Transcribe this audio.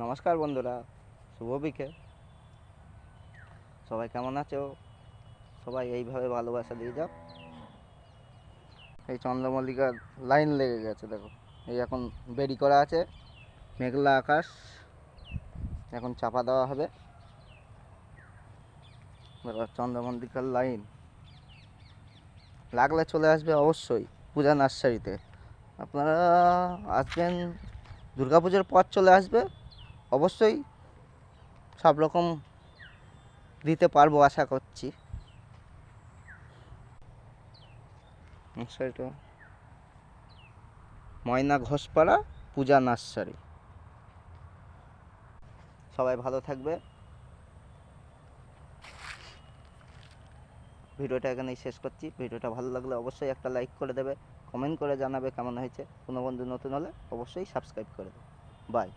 নমস্কার বন্ধুরা, শুভ বিকেল। সবাই কেমন আছো? সবাই এইভাবে ভালোবাসা দিয়ে যাও। এই চন্দ্রমল্লিকার লাইন লেগে গেছে, দেখো। এই এখন বেরি করা আছে, মেঘলা আকাশ, এখন চাপা দেওয়া হবে। দেখো চন্দ্রমল্লিকার লাইন লাগলে চলে আসবে অবশ্যই পূজা নার্সারিতে। আপনারা আসবেন, দুর্গাপুজোর পর চলে আসবে, অবশ্যই সব রকম দিতে পারবো আশা করছি। নার্সারিটা ময়না ঘোষপাড়া পূজা নার্সারি। সবাই ভালো থাকবে। ভিডিওটা এখানেই শেষ করছি। ভিডিওটা ভালো লাগলে অবশ্যই একটা লাইক করে দেবে, কমেন্ট করে জানাবে কেমন হয়েছে। কোনো বন্ধু নতুন হলে অবশ্যই সাবস্ক্রাইব করে দেবে। বাই।